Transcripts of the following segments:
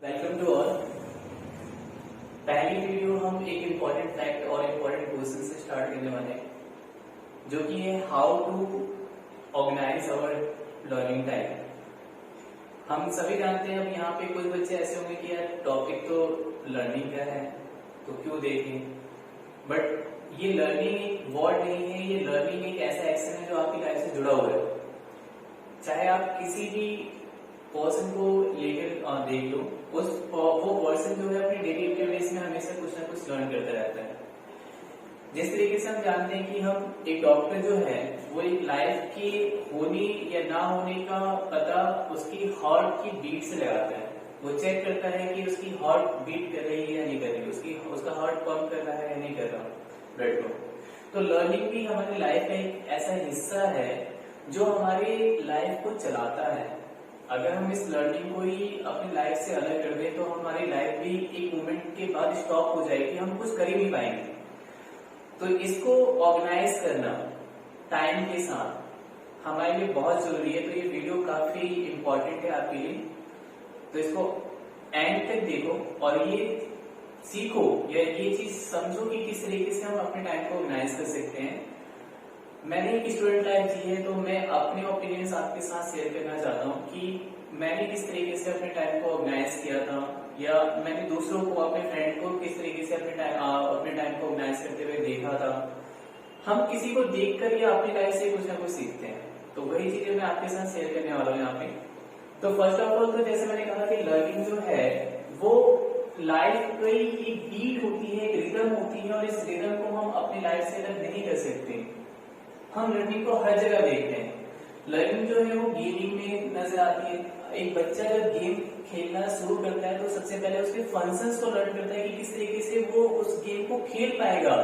Welcome to all. पहली video हम एक इम्पॉर्टेंट फैक्ट और इम्पॉर्टेंट क्वेश्चन से स्टार्ट करने वाले हैं, जो कि है how to organise our learning time. हम सभी जानते हैं, अब यहाँ पे कुछ बच्चे ऐसे होंगे कि यार टॉपिक तो लर्निंग का है तो क्यों देखें, बट ये लर्निंग एक वर्ड नहीं है, ये लर्निंग एक ऐसा एक्शन है जो आपकी लाइफ से जुड़ा हुआ है। चाहे आप किसी भी पर्सन को लेकर देख लो, वो पर्सन जो है अपनी डेली एक्टिविटीज में हमेशा कुछ ना कुछ लर्न करता रहता है। जिस तरीके से हम जानते हैं कि हम एक डॉक्टर जो है वो एक लाइफ की होने या ना होने का पता उसकी हार्ट की बीट से लगाता है। वो चेक करता है कि उसकी हार्ट बीट कर रही है या नहीं कर रही, उसका हार्ट पंप कर रहा है या नहीं कर रहा ब्लड को। तो लर्निंग भी हमारी लाइफ का एक ऐसा हिस्सा है जो हमारी लाइफ को चलाता है। अगर हम इस लर्निंग को ही अपनी लाइफ से अलग कर दें तो हमारी लाइफ भी एक मोमेंट के बाद स्टॉप हो जाएगी, हम कुछ कर ही नहीं पाएंगे। तो इसको ऑर्गेनाइज करना टाइम के साथ हमारे लिए बहुत जरूरी है। तो ये वीडियो काफी इंपॉर्टेंट है आपके लिए, तो इसको एंड तक देखो और ये सीखो या ये चीज समझो कि किस तरीके से हम अपने टाइम को ऑर्गेनाइज कर सकते हैं। मैंने एक स्टूडेंट लाइफ जी है, तो मैं अपने ओपिनियंस आपके साथ शेयर करना चाहता हूँ कि मैंने किस तरीके से अपने टाइम को ऑर्गेनाइज किया था, या मैंने दूसरों को, अपने फ्रेंड को किस तरीके से अपने टाइम को ऑर्गेनाइज करते हुए देखा था। हम किसी को देखकर या अपनी लाइफ से कुछ ना कुछ सीखते हैं, तो वही चीजें मैं आपके साथ शेयर करने वाला हूँ यहाँ पे। तो फर्स्ट ऑफ ऑल, तो जैसे मैंने कहा कि लर्निंग जो है वो लाइफ की एक बीट होती है, एक रिदम होती है, और इस रिदम को हम अपनी लाइफ से अलग नहीं कर सकते। हम लर्निंग को हर जगह देखते हैं। लर्निंग जो है वो गेमिंग में नजर आती है। एक बच्चा जब गेम खेलना शुरू करता है तो सबसे पहले उसके फंक्शंस को लर्न करता है कि किस तरीके से वो उस गेम को खेल पाएगा,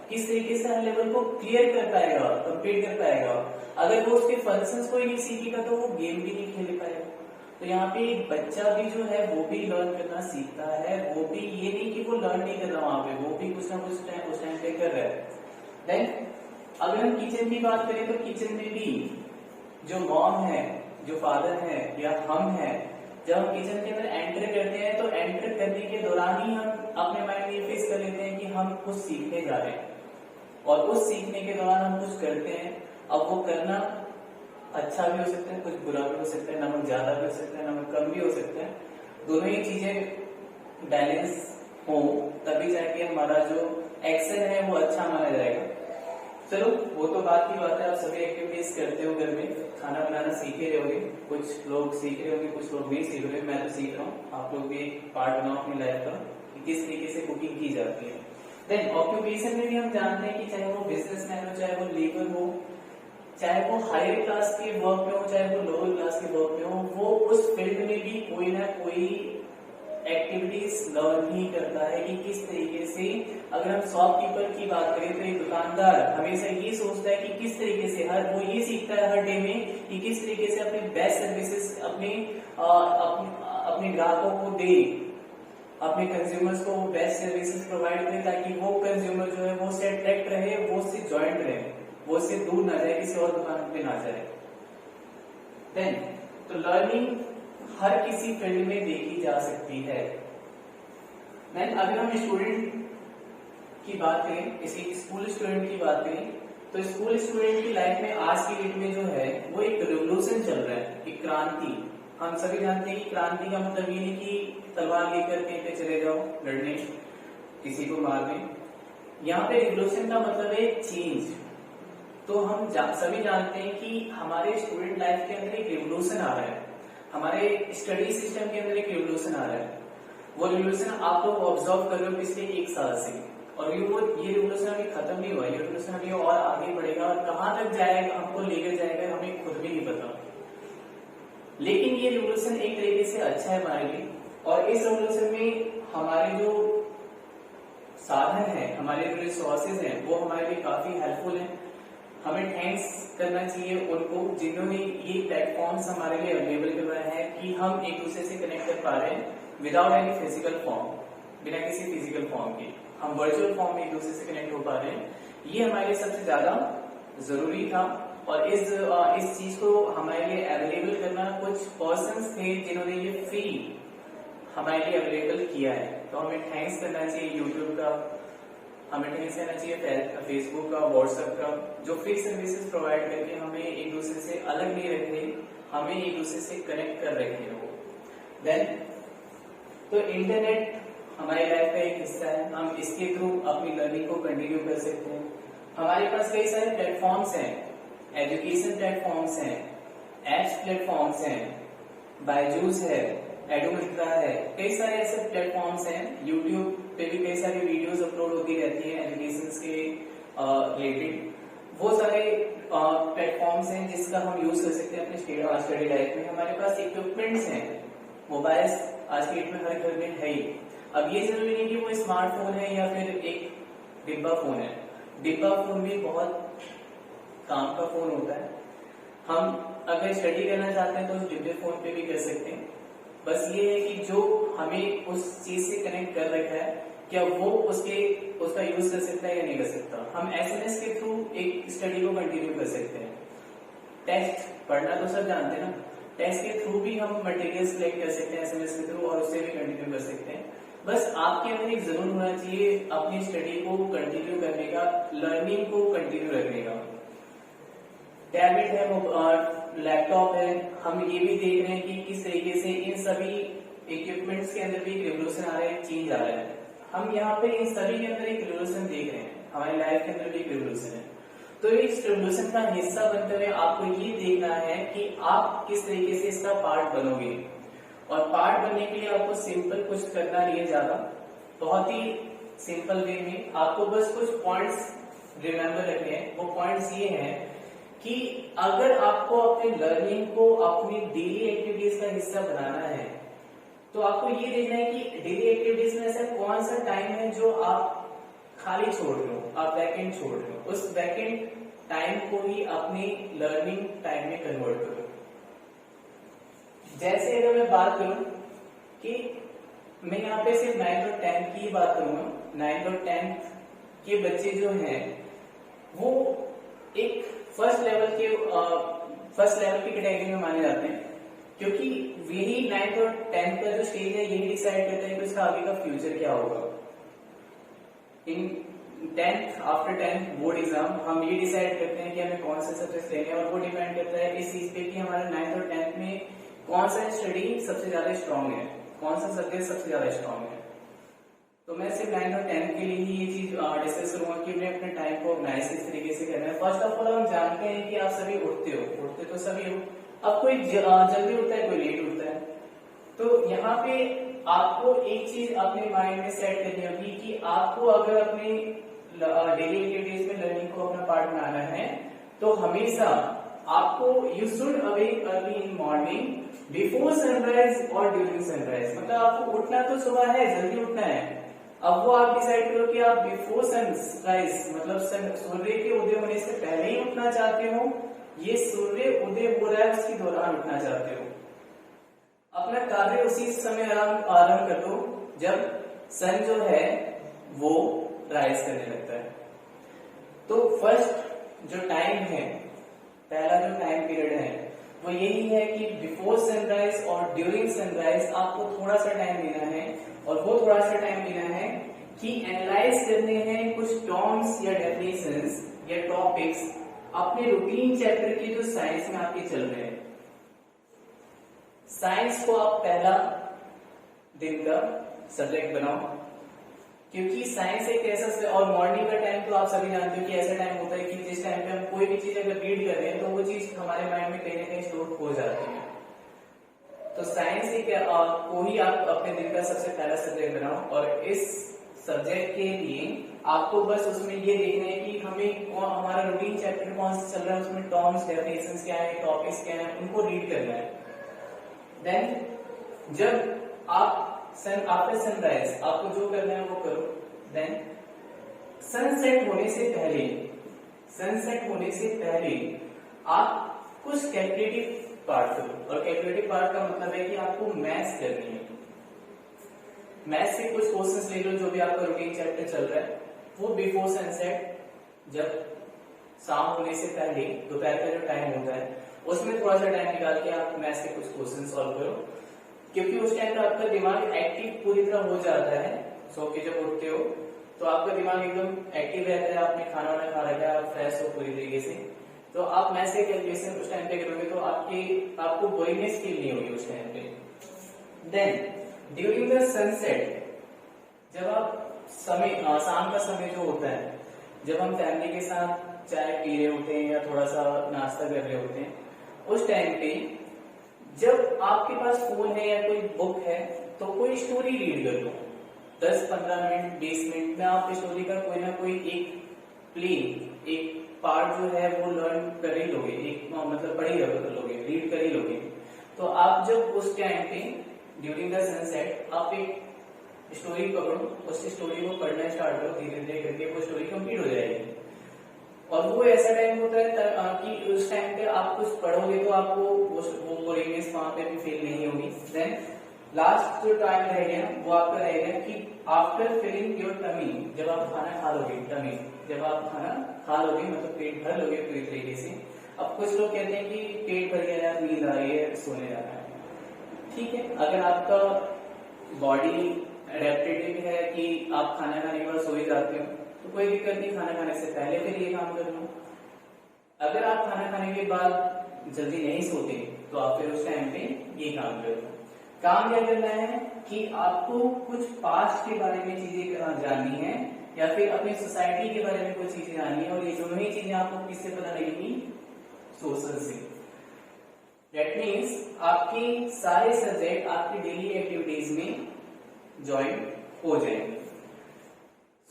किस तरीके से हर लेवल को क्लियर कर पाएगा, कंप्लीट कर पाएगा। अगर वो उसके फंक्शंस को ही नहीं सीखेगा तो वो गेम भी नहीं खेल पाएगा। तो यहाँ पे एक बच्चा भी जो है वो भी लर्न करना सीखता है। वो भी ये नहीं कि वो लर्न नहीं कर रहा वहां पे, वो भी कुछ ना कुछ उस टाइम पे कर रहा है। देन अगर हम किचन की बात करें तो किचन में भी जो मॉम है, जो फादर है या हम हैं, जब हम किचन के अंदर एंटर करते हैं तो एंटर करने के दौरान ही हम अपने माइंड में ये फेस कर लेते हैं कि हम कुछ सीखने जा रहे हैं, और उस सीखने के दौरान हम कुछ करते हैं। अब वो करना अच्छा भी हो सकता है, कुछ बुरा भी हो सकता है, नमक ज्यादा भी हो सकता है, नमक कम भी हो सकता है। दोनों ही चीजें बैलेंस हो तभी जाके हमारा जो एक्शन है वो अच्छा माना जाएगा। चलो वो तो बात की बात है, आप सभी एक्टिविटीज करते हो, घर में खाना बनाना सीखे रहोगे, कुछ लोग सीख रहे होंगे, कुछ लोग नहीं सीख रहे। मैं तो सीख रहा हूँ, आप लोग भी एक पार्ट बनाओ अपनी लाइफ का कि किस तरीके से कुकिंग की जाती है। देन ऑक्यूपेशन में भी हम जानते हैं कि चाहे वो बिजनेसमैन हो, चाहे वो लेबर हो, चाहे वो हायर क्लास के वर्क में हो, चाहे वो लोअर क्लास के वर्क में हो, वो उस फील्ड में भी कोई ना कोई एक्टिविटीज लर्न ही करता है कि किस तरीके से। अगर हम शॉपकीपर की बात करें तो एक दुकानदार हमेशा ये सोचता है कि किस तरीके से वो ये सीखता है हर डे में कि किस तरीके से अपने बेस्ट सर्विसेज अपने ग्राहकों को दे, अपने कंज्यूमर्स को बेस्ट सर्विसेज प्रोवाइड करे, ताकि वो कंज्यूमर जो है वो उससे अट्रैक्ट रहे, वो उससे ज्वाइंट रहे, वो उससे दूर ना जाए, किसी और दुकान पे ना जाए। देन तो लर्निंग हर किसी फील्ड में देखी जा सकती है। देन अगर हम स्टूडेंट की बात करें, इसी स्कूल स्टूडेंट की बात करें, तो स्कूल स्टूडेंट की लाइफ में आज की डेट में जो है वो एक रिवोल्यूशन चल रहा है, एक क्रांति। हम सभी जानते हैं कि क्रांति का मतलब ये नहीं कि तलवार लेकर कहीं पे चले जाओ लड़ने, किसी को मारने। यहाँ पे रिवोल्यूशन का मतलब है चेंज। तो हम सभी जानते हैं कि हमारे स्टूडेंट लाइफ के अंदर एक रिवोल्यूशन आ रहा है, हमारे स्टडी सिस्टम के अंदर एक रिवोल्यूशन आ रहा है। वो रिवोल्यूशन आप लोग ऑब्जर्व कर रहे हो पिछले 1 साल से, और ये रिवोल्यूशन अभी खत्म नहीं हुआ, ये रिवोल्यूशन अभी और आगे बढ़ेगा, और कहां तक जाएगा, हमको लेकर जाएगा, हमें खुद भी नहीं पता। लेकिन ये रिवोल्यूशन एक तरीके से अच्छा है हमारे लिए, और इस रिवोल्यूशन में हमारे जो साधन है, हमारे जो रिसोर्सेज हैं, वो हमारे लिए काफी हेल्पफुल है। हमें थैंक्स करना चाहिए उनको जिन्होंने ये प्लेटफॉर्म्स हमारे लिए अवेलेबल करवाए हैं कि हम एक दूसरे से कनेक्ट कर पा रहे हैं विदाउट एनी फिजिकल फॉर्म, बिना किसी फिजिकल फॉर्म के हम वर्चुअल फॉर्म में एक दूसरे से कनेक्ट हो पा रहे हैं। ये हमारे लिए सबसे ज्यादा जरूरी था, और इस चीज को हमारे लिए अवेलेबल करना कुछ पर्संस थे जिन्होंने ये फ्री हमारे लिए अवेलेबल किया है। तो हमें थैंक्स करना चाहिए यूट्यूब का, हमें थैंक्स करना चाहिए फेसबुक का, व्हाट्सएप का, जो फ्री सर्विसेज प्रोवाइड करके हमें एक दूसरे से अलग नहीं रख रहे, हमें एक दूसरे से कनेक्ट कर रहे हैं वो। देन तो इंटरनेट हमारी लाइफ का एक हिस्सा है, हम इसके थ्रू अपनी लर्निंग को कंटिन्यू कर सकते हैं। हमारे पास कई सारे प्लेटफॉर्म्स हैं, एजुकेशन प्लेटफॉर्म्स हैं, एप्स प्लेटफॉर्म्स हैं, बायजूस है, एडुमित्रा है, कई सारे ऐसे प्लेटफॉर्म्स हैं। यूट्यूब पे भी कई सारी वीडियोस अपलोड होती रहती हैं एजुकेशन के रिलेटेड। वो सारे प्लेटफॉर्म्स हैं जिसका हम यूज कर सकते हैं अपने स्टडी लाइफ में। हमारे पास इक्विपमेंट्स हैं, मोबाइल्स आज के डेट में हर घर में है ही। अब ये जरूरी नहीं कि वो स्मार्टफोन है या फिर एक डिब्बा फोन है, डिब्बा फोन भी बहुत काम का फोन होता है। हम अगर स्टडी करना चाहते हैं तो उस डिब्बे फोन पे भी कर सकते हैं। बस ये है कि जो हमें उस चीज से कनेक्ट कर रखा है, क्या वो उसका यूज कर सकता है या नहीं कर सकता। हम एसएमएस के थ्रू एक स्टडी को कंटिन्यू कर सकते हैं। टेक्स्ट पढ़ना तो सब जानते हैं ना, टेक्स्ट के थ्रू भी हम मटेरियल सिलेक्ट कर सकते हैं एसएमएस के थ्रू, और उससे भी कंटिन्यू कर सकते हैं। बस आपके अंदर एक जरूर होना चाहिए अपनी स्टडी को कंटिन्यू करने का, लर्निंग को कंटिन्यू रखने का। टैबलेट है, लैपटॉप है, हम ये भी देख रहे हैं कि किस तरीके से इन सभी इक्विपमेंट्स के अंदर भी एक रिवोल्यूशन आ रहा है, चेंज आ रहा है। हम यहाँ पे इन सभी के अंदर एक रिवोल्यूशन देख रहे हैं, हमारी लाइफ के अंदर भी एक रिवोल्यूशन है। तो इस रिवोल्यूशन का हिस्सा बनते हुए आपको ये देखना है कि आप किस तरीके से इसका पार्ट बनोगे। और पार्ट बनने के लिए आपको सिंपल कुछ करना नहीं है ज्यादा, बहुत ही सिंपल वे में आपको बस कुछ पॉइंट्स रिमेम्बर रखने हैं। वो पॉइंट्स ये हैं कि अगर आपको अपने लर्निंग को अपनी डेली एक्टिविटीज का हिस्सा बनाना है तो आपको ये देखना है कि डेली एक्टिविटीज में ऐसा कौन सा टाइम है जो आप खाली छोड़ रहे हो, आप वैकेंट छोड़ रहे हो, उस वैकेंट टाइम को ही अपनी लर्निंग टाइम में कन्वर्ट करो। जैसे अगर मैं बात करूं कि मैं यहाँ पे सिर्फ 9th और 10th की बात करूंगा, 9th और 10th के बच्चे जो हैं वो एक फर्स्ट लेवल की कैटेगरी में माने जाते हैं, क्योंकि यही 9th और 10th का जो स्टेज है यही डिसाइड करता है कि उसका आगे का फ्यूचर क्या होगा। इन 10th after 10th board exam हम ये डिसाइड करते हैं कि हमें कौन से सब्जेक्ट लेने हैं, और वो डिपेंड करता है इस चीज पे कि हमारा 9th और 10th में कौन सा स्टडी सबसे ज्यादा स्ट्रांग है, कौन सा सब्जेक्ट सबसे ज्यादा स्ट्रांग है। तो मैं सिर्फ 9th और 10th के लिए ही ये चीज डिस्कस करूंगा कि उन्हें अपने टाइम को ऑर्गेनाइज किस तरीके से करना है। फर्स्ट ऑफ ऑल हम जानते हैं कि आप सभी उठते तो सभी हो, अब कोई जल्दी उठता है, कोई लेट उठता है। तो यहाँ पे आपको एक चीज अपने माइंड में सेट करनी होगी कि आपको अगर अपनी डेली एक्टिविटीज में लर्निंग को अपना पार्ट बनाना है तो हमेशा आपको you should awake early in morning before sunrise और ड्यूरिंग सनराइज। मतलब आपको उठना तो सुबह है, जल्दी उठना है। अब वो आप डिसाइड करो कि आप बिफोर सनराइज मतलब सूर्य के उदय होने से पहले ही उठना चाहते हो, ये सूर्य उदय हो रहा है उसके दौरान उठना चाहते हो। अपना कार्य उसी समय आरंभ कर दो जब सन जो है वो राइज करने लगता है। तो फर्स्ट जो टाइम है, पहला जो टाइम पीरियड है वो यही है कि बिफोर सनराइज और ड्यूरिंग सनराइज आपको थोड़ा सा टाइम देना है, और वो थोड़ा सा टाइम देना है कि एनालाइज करने हैं कुछ टर्म्स या डेफिनेशंस या टॉपिक्स अपने रूटीन चैप्टर की जो साइंस में आपके चल रहे हैं। साइंस को आप पहला दिन का सब्जेक्ट बनाओ, क्योंकि साइंस एक ऐसा, और मॉर्निंग का टाइम तो आप सभी जानते हो कि ऐसा टाइम होता है कि जिस टाइम पे हम कोई भी चीज अगर रीड कर रहे हैं तो वो चीज हमारे माइंड में कहीं ना कहीं स्टोर हो जाती है। तो साइंस को ही आप अपने दिन का सबसे पहला सब्जेक्ट बनाओ, और इस सब्जेक्ट के लिए आपको बस उसमें ये देखना है कि हमें हमारा रूटीन चैप्टर कौन सा चल रहा है, उसमें टर्म्स डेफिनेशंस क्या है, टॉपिक्स क्या है, उनको रीड करना है। देन जब आप आफ्टर सनराइज आपको जो करना है वो करो। देन सनसेट होने से पहले आप कुछ कैलकुलेटिव पार्ट करो, और कैलकुलेटिव पार्ट का मतलब है कि आपको मैथ्स करनी है। मैथ्स के कुछ क्वेश्चंस ले लो जो भी आपका रूटीन चैप्टर चल रहा है, वो बिफोर सनसेट जब शाम होने से पहले दोपहर का जो टाइम होता है उसमें थोड़ा सा टाइम निकाल के आप मैथ्स के कुछ क्वेश्चन सॉल्व करो। क्योंकि उस टाइम पे आपका दिमाग एक्टिव पूरी तरह हो जाता है। सो के जब उठते हो तो आपका दिमाग एकदम एक्टिव रहता है, आपने खाना वाना खा रखा है, आप फ्रेश हो पूरी तरीके से, तो आप मैथ्स के कैलकुलेशन उस टाइम पे करोगे तो आपको बोरिंगनेस फील नहीं होगी उस टाइम पे। देन ड्यूरिंग द सनसेट, जब आप शाम का समय जो होता है, जब हम फैमिली के साथ चाय पी रहे होते हैं या थोड़ा सा नाश्ता कर रहे होते हैं, उस टाइम पे जब आपके पास फोन है या कोई बुक है तो कोई स्टोरी रीड कर लो। 10-15 मिनट 20 मिनट में आप स्टोरी का कोई ना कोई एक पार्ट जो है वो लर्न कर ही लोगे, मतलब पढ़ ही लोगे, रीड कर ही लोगे। तो आप जब उस टाइम पे ड्यूरिंग द सनसेट आप एक स्टोरी पकड़ो, उस स्टोरी को पढ़ना स्टार्ट करो, धीरे धीरे करके वो स्टोरी कंप्लीट हो जाएगी। और वो ऐसा टाइम होता है कि उस टाइम पे आप कुछ पढ़ोगे तो आपको वो बोरिंगनेस वहां पे भी फील नहीं होगी। देन लास्ट जो टाइम रहेगा वो आपका रहेगा कि आफ्टर फिलिंग योर टमी, जब आप खाना खा लोगे, टमी जब आप खाना खा लोगे मतलब पेट भर लोगे पूरी तरीके से। अब कुछ लोग कहते हैं कि पेट भर गया यार, नींद आ रही है, सोने जाना है। ठीक है, अगर आपका बॉडी एडेप्टेटिव है कि आप खाना खाने के बाद सो ही जाते हो तो कोई दिक्कत नहीं, खाना खाने से पहले फिर ये काम कर लो। अगर आप खाना खाने के बाद जल्दी नहीं सोते तो आप फिर उस टाइम पे ये काम कर लो। काम क्या करना है कि आपको कुछ पास्ट के बारे में चीजें जाननी है या फिर अपनी सोसाइटी के बारे में कुछ चीजें जाननी है, और ये दोनों ही चीजें आपको किससे पता लगेगी? सोशल से। दैट मीन्स आपके सारे सब्जेक्ट आपकी डेली एक्टिविटीज में ज्वाइन हो जाएंगे।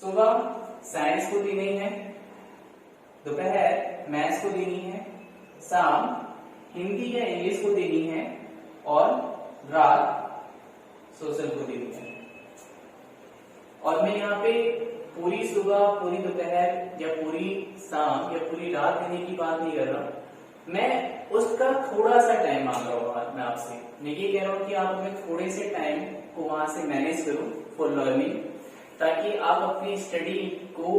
सुबह साइंस को देनी है, दोपहर मैथ्स को देनी है, शाम हिंदी या इंग्लिश को देनी है, और रात सोशल को देनी है। और मैं यहाँ पे पूरी सुबह, पूरी दोपहर या पूरी शाम या पूरी रात देने की बात नहीं कर रहा, मैं उसका थोड़ा सा टाइम मांग रहा हूँ मैं आपसे। मैं ये कह रहा हूँ कि आप अपने थोड़े से टाइम को वहां से मैनेज करो फॉर लर्निंग, ताकि आप अपनी स्टडी को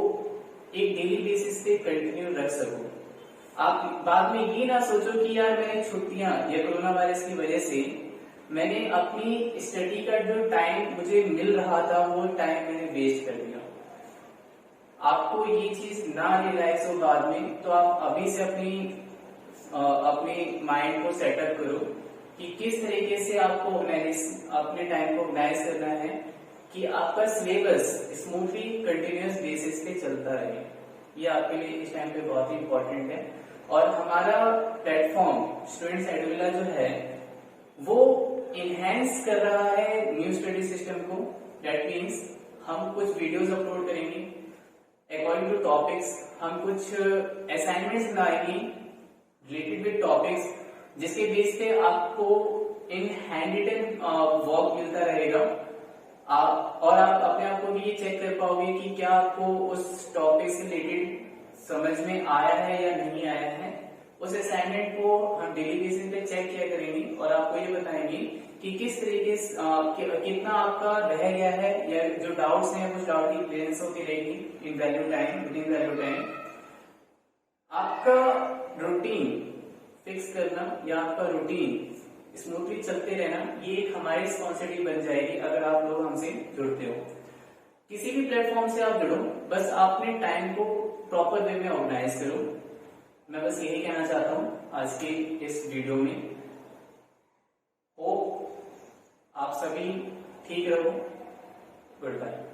एक डेली बेसिस पे कंटिन्यू रख सको। आप बाद में ये ना सोचो कि यार मैंने छुट्टियां या कोरोना वायरस की वजह से मैंने अपनी स्टडी का जो टाइम मुझे मिल रहा था वो टाइम मैंने वेस्ट कर दिया। आपको ये चीज ना रियलाइज हो बाद में, तो आप अभी से अपने माइंड को सेटअप करो कि किस तरीके से आपको अपने टाइम को ऑर्गेनाइज करना है कि आपका सिलेबस स्मूथली कंटिन्यूअस बेसिस पे चलता रहे। ये आपके लिए इस टाइम पे बहुत ही इंपॉर्टेंट है। और हमारा प्लेटफॉर्म स्टूडेंट्स एडुविला जो है वो इनहेंस कर रहा है न्यू स्टडी सिस्टम को। दैट मीन्स हम कुछ वीडियोस अपलोड करेंगे अकॉर्डिंग टू टॉपिक्स, हम कुछ असाइनमेंट्स बनाएंगे रिलेटेड विद टॉपिक्स, जिसके बेस पे आपको इन हैंड रिटन वर्क मिलता रहेगा। और आप अपने आप को भी ये चेक कर पाओगे कि क्या आपको उस टॉपिक से रिलेटेड समझ में आया है या नहीं आया है। उस असाइनमेंट को हम डेली बेसिस पे चेक किया करेंगे और आपको ये बताएंगे कि किस तरीके से कितना आपका रह गया है, या जो डाउट्स हैं उस डाउट की क्लियरेंस होती रहेगी इन वैल्यू टाइम। आपका रूटीन फिक्स करना या आपका रूटीन स्मूथली चलते रहना, ये एक हमारी रिस्पॉन्सिबिलिटी बन जाएगी अगर आप लोग हमसे जुड़ते हो। किसी भी प्लेटफॉर्म से आप जुड़ो, बस आपने टाइम को प्रॉपर वे में ऑर्गेनाइज करो। मैं बस यही कहना चाहता हूँ आज के इस वीडियो में। होप आप सभी ठीक रहो। Good bye.